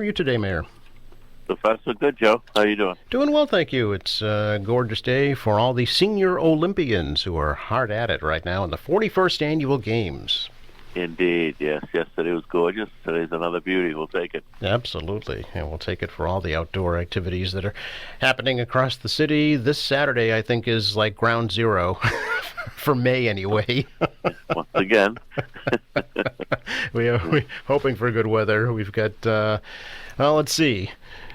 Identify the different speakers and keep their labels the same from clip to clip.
Speaker 1: are you today, Mayor?
Speaker 2: So far, so good, Joe. How are you doing?
Speaker 1: Doing well, thank you. It's a gorgeous day for all the senior Olympians who are hard at it right now in the 41st Annual Games.
Speaker 2: Indeed, yes. Yesterday was gorgeous. Today's another beauty. We'll take it.
Speaker 1: Absolutely. And we'll take it for all the outdoor activities that are happening across the city. This Saturday, I think, is like ground zero for May anyway.
Speaker 2: Once again.
Speaker 1: We're hoping for good weather. We've got, let's see.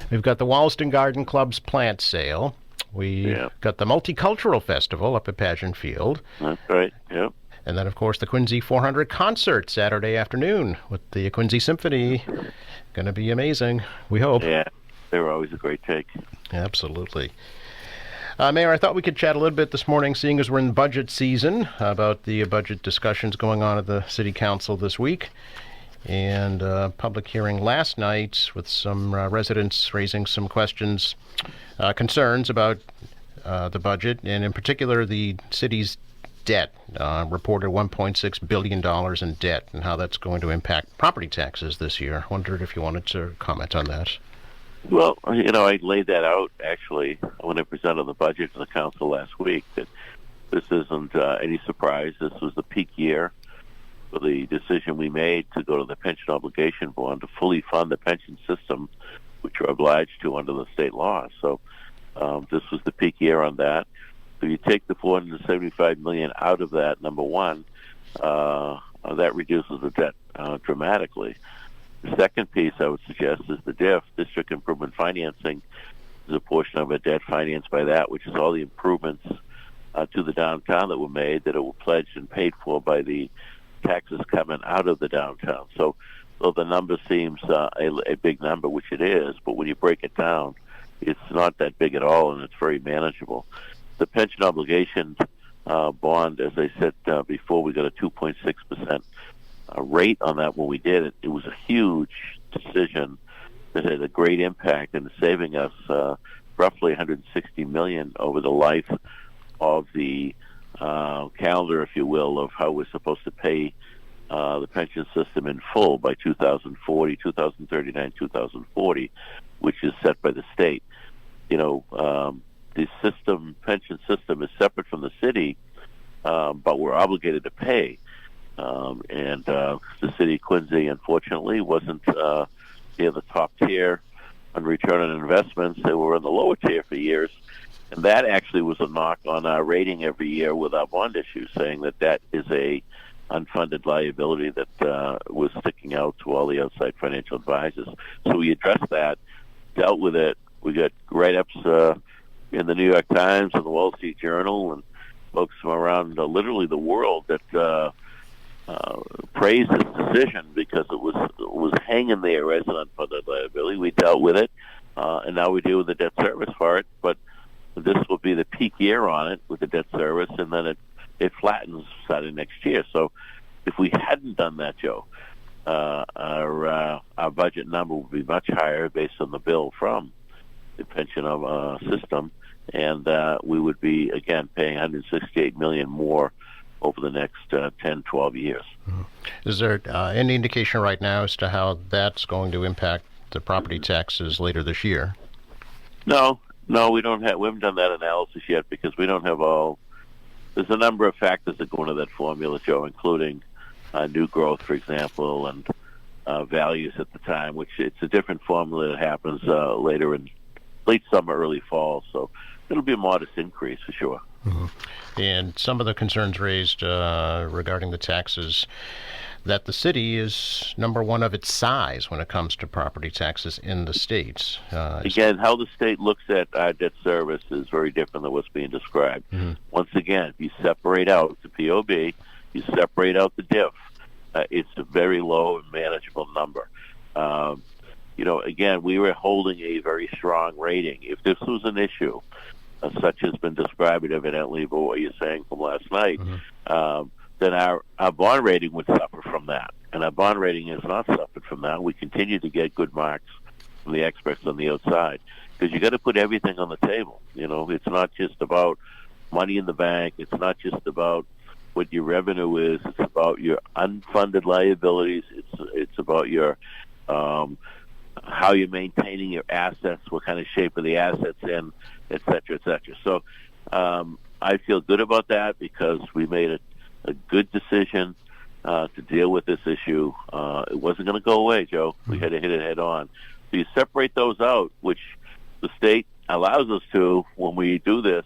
Speaker 1: We've got the Wollaston Garden Club's plant sale. We got the Multicultural Festival up at Pageant Field.
Speaker 2: That's right, yep.
Speaker 1: And then, of course, the Quincy 400 concert Saturday afternoon with the Quincy Symphony. Going to be amazing, we hope.
Speaker 2: Yeah, they were always a great take.
Speaker 1: Absolutely. Mayor, I thought we could chat a little bit this morning, seeing as we're in budget season, about the budget discussions going on at the City Council this week. And public hearing last night with some residents raising some questions, concerns about the budget, and in particular the city's debt, reported $1.6 billion in debt, and how that's going to impact property taxes this year. I wondered if you wanted to comment on that.
Speaker 2: Well, I laid that out, actually, when I presented the budget to the council last week, that this isn't any surprise. This was the peak year for the decision we made to go to the pension obligation bond to fully fund the pension system, which we're obliged to under the state law. So this was the peak year on that. So you take the $475 million out of that, number one, that reduces the debt dramatically. The second piece I would suggest is the DIF, District Improvement Financing, is a portion of a debt financed by that, which is all the improvements to the downtown that were made, that it were pledged and paid for by the taxes coming out of the downtown. So the number seems a big number, which it is, but when you break it down, it's not that big at all, and it's very manageable. The pension obligation bond, as I said before, we got a 2.6% rate on that when we did it. It was a huge decision that had a great impact in saving us roughly $160 million over the life of the calendar, if you will, of how we're supposed to pay the pension system in full by 2040, 2039, 2040, which is set by the state. The pension system is separate from the city, but we're obligated to pay. And the city of Quincy, unfortunately, wasn't near the top tier on return on investments. They were in the lower tier for years. And that actually was a knock on our rating every year with our bond issue, saying that is a unfunded liability that was sticking out to all the outside financial advisors. So we addressed that, dealt with it. We got write-ups in the New York Times and the Wall Street Journal, and folks from around literally the world that praised this decision because it was hanging there as an unfunded liability. We dealt with it, and now we deal with the debt service for it. But this will be the peak year on it with the debt service, and then it flattens starting next year. So if we hadn't done that, Joe, our budget number would be much higher based on the bill from the pension system, and we would be, again, paying $168 million more over the next 10, 12 years.
Speaker 1: Is there any indication right now as to how that's going to impact the property taxes later this year?
Speaker 2: No, we haven't done that analysis yet because we don't have there's a number of factors that go into that formula, Joe, including new growth, for example, and values at the time, which it's a different formula that happens later in late summer, early fall. So it'll be a modest increase for sure.
Speaker 1: Mm-hmm. And some of the concerns raised regarding the taxes, that the city is number one of its size when it comes to property taxes in the states.
Speaker 2: Again, how the state looks at our debt service is very different than what's being described. Mm-hmm. Once again, if you separate out the POB, you separate out the DIF, it's a very low and manageable number. Again, we were holding a very strong rating. If this was an issue, such has been described evidently by what you're saying from last night, mm-hmm. Then our bond rating would suffer from that. And our bond rating has not suffered from that. We continue to get good marks from the experts on the outside because you got to put everything on the table. It's not just about money in the bank. It's not just about what your revenue is. It's about your unfunded liabilities. It's about your how you're maintaining your assets, what kind of shape are the assets in, et cetera, et cetera. So I feel good about that because we made a good decision to deal with this issue. It wasn't going to go away, Joe. We had to hit it head on. So you separate those out, which the state allows us to when we do this,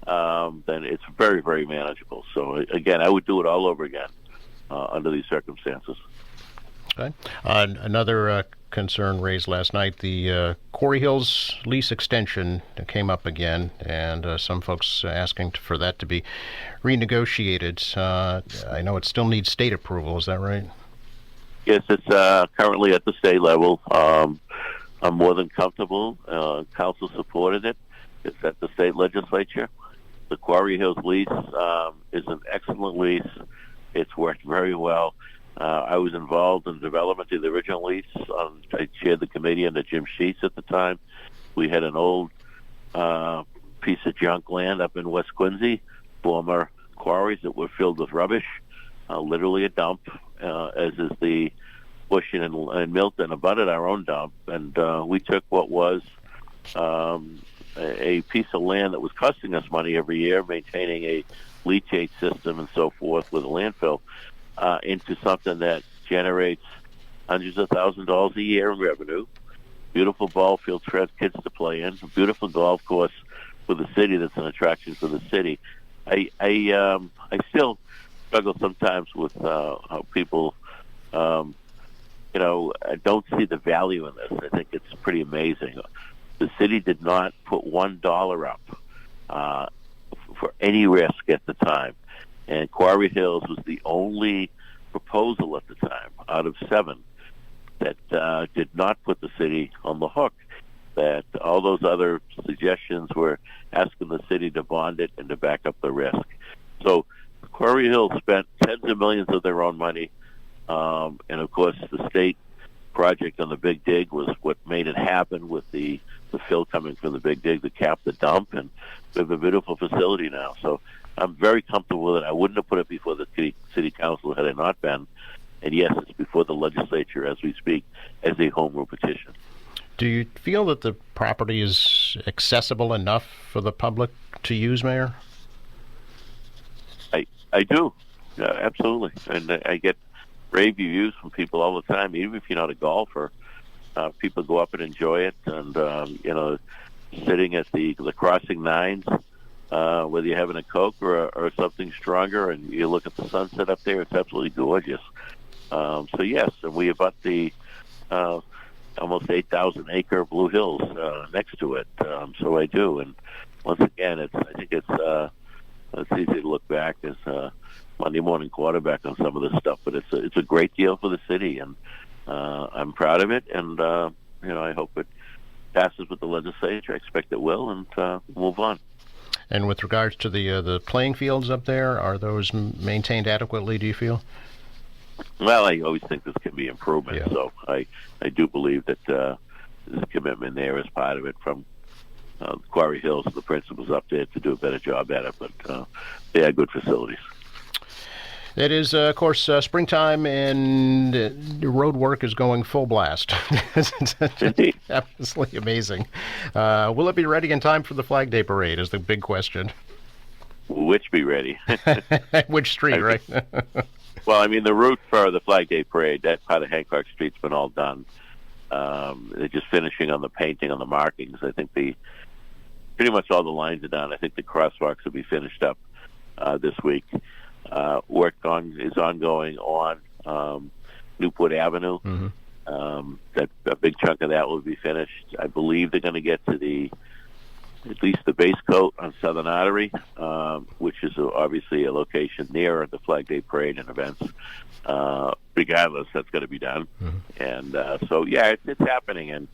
Speaker 2: then it's very, very manageable. So, again, I would do it all over again under these circumstances.
Speaker 1: Okay. Another concern raised last night, the Quarry Hills lease extension came up again, and some folks asking for that to be renegotiated. I know it still needs state approval. Is that right?
Speaker 2: Yes, it's currently at the state level. I'm more than comfortable. Council supported it. It's at the state legislature. The Quarry Hills lease is an excellent lease. It's worked very well. I was involved in the development of the original lease. I chaired the committee under Jim Sheets at the time. We had an old piece of junk land up in West Quincy, former quarries that were filled with rubbish, literally a dump, as is the Bush and Milton abutted our own dump. And we took what was a piece of land that was costing us money every year, maintaining a leachate system and so forth with a landfill, into something that generates hundreds of thousands of dollars a year in revenue. Beautiful ball field for kids to play in. A beautiful golf course for the city that's an attraction for the city. I still struggle sometimes with how people, don't see the value in this. I think it's pretty amazing. The city did not put $1 up for any risk at the time. And Quarry Hills was the only proposal at the time out of 7 that did not put the city on the hook. That all those other suggestions were asking the city to bond it and to back up the risk. So Quarry Hills spent tens of millions of their own money. And, of course, the state project on the Big Dig was what made it happen with the fill coming from the Big Dig to cap the dump. And we have a beautiful facility now. So I'm very comfortable with it. I wouldn't have put it before the city council had it not been. And, yes, it's before the legislature as we speak as a home rule petition.
Speaker 1: Do you feel that the property is accessible enough for the public to use, Mayor?
Speaker 2: I do. Absolutely. And I get rave reviews from people all the time, even if you're not a golfer. People go up and enjoy it. And, sitting at the Crossing Nines, whether you're having a Coke or something stronger, and you look at the sunset up there, it's absolutely gorgeous. So, yes, and we abut the almost 8,000-acre Blue Hills next to it. So I do. And once again, I think it's easy to look back as Monday morning quarterback on some of this stuff, but it's a great deal for the city, and I'm proud of it. And I hope it passes with the legislature. I expect it will, and move on.
Speaker 1: And with regards to the playing fields up there, are those maintained adequately, do you feel?
Speaker 2: Well, I always think this can be improvement. Yeah. So I do believe that there's a commitment there as part of it from Quarry Hills, the principals up there, to do a better job at it. But they are good facilities.
Speaker 1: It is, of course, springtime, and the road work is going full blast.
Speaker 2: Indeed.
Speaker 1: Absolutely amazing. Will it be ready in time for the Flag Day Parade is the big question.
Speaker 2: Which be ready?
Speaker 1: Which street, right?
Speaker 2: Well, the route for the Flag Day Parade, that part of Hancock Street's been all done. They're just finishing on the painting on the markings. I think pretty much all the lines are done. I think the crosswalks will be finished up this week. Work is ongoing on Newport Avenue. Mm-hmm. A big chunk of that will be finished. I believe they're going to get to at least the base coat on Southern Artery, which is obviously a location near the Flag Day Parade and events. Regardless, that's going to be done. Mm-hmm. And so, yeah, it's happening. And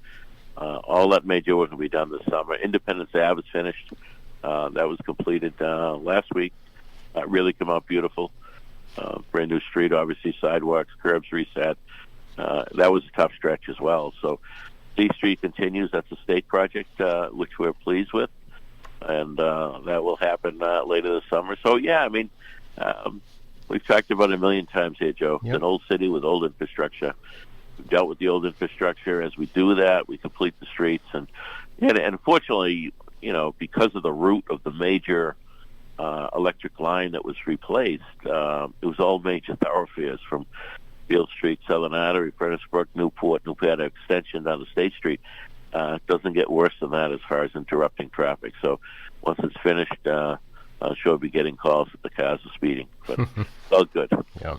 Speaker 2: all that major work will be done this summer. Independence Ave is finished. That was completed last week. Really come out beautiful. Brand new street, obviously, sidewalks, curbs reset. That was a tough stretch as well. So C Street continues. That's a state project, which we're pleased with. And that will happen later this summer. So, yeah, we've talked about it a million times here, Joe. Yep. It's an old city with old infrastructure. We've dealt with the old infrastructure. As we do that, we complete the streets, and unfortunately, because of the route of the major electric line that was replaced, it was all major thoroughfares from Field Street, Southern Artery, Prentice Brook, Newport, Newport Extension down to State Street. It doesn't get worse than that as far as interrupting traffic. So once it's finished, I'm sure I'll be getting calls that the cars are speeding. But it's all good.
Speaker 1: Yeah.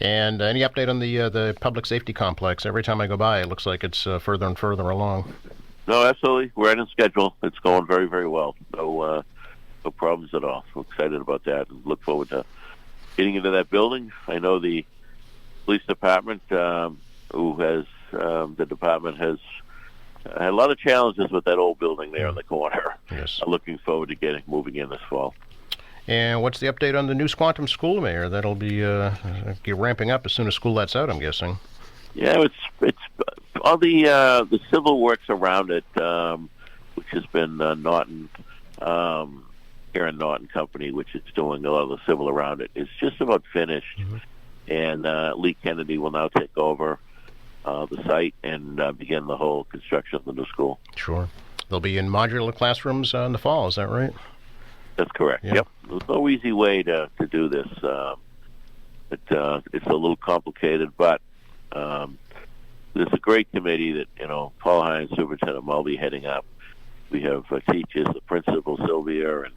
Speaker 1: And any update on the public safety complex? Every time I go by, it looks like it's further and further along.
Speaker 2: No, absolutely. We're right on schedule. It's going very, very well. No problems at all. We're excited about that and look forward to getting into that building. I know the police department, the department has had a lot of challenges with that old building there in the corner.
Speaker 1: Yes.
Speaker 2: I'm looking forward to moving in this fall.
Speaker 1: And what's the update on the new Squantum School, Mayor? That'll be ramping up as soon as school lets out, I'm guessing.
Speaker 2: Yeah, it's all the civil works around it, which has been Norton, Aaron Norton Company, which is doing a lot of the civil around it. It's just about finished, and Lee Kennedy will now take over the site and begin the whole construction of the new school.
Speaker 1: Sure. They'll be in modular classrooms in the fall, is that right?
Speaker 2: That's correct.
Speaker 1: Yeah.
Speaker 2: Yep. There's no easy way to do this. It's a little complicated, but there's a great committee that, Paul Hines, Superintendent Mulvey heading up. We have teachers, the principal, Sylvia, and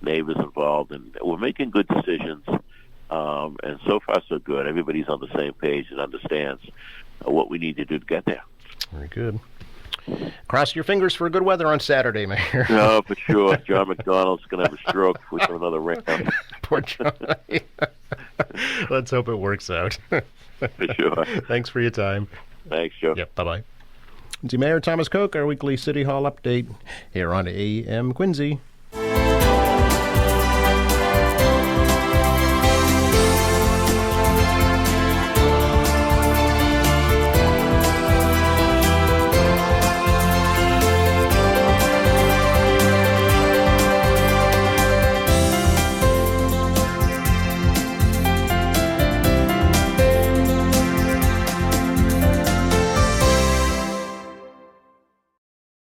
Speaker 2: neighbors involved, and we're making good decisions. And so far, so good. Everybody's on the same page and understands what we need to do to get there.
Speaker 1: Very good. Cross your fingers for good weather on Saturday, Mayor.
Speaker 2: No, for sure. John McDonald's going to have a stroke for another rain.
Speaker 1: Poor John. Let's hope it works out.
Speaker 2: For sure.
Speaker 1: Thanks for your time.
Speaker 2: Thanks, Joe.
Speaker 1: Yep, bye-bye. Mayor Thomas Koch, our weekly City Hall update here on AM Quincy.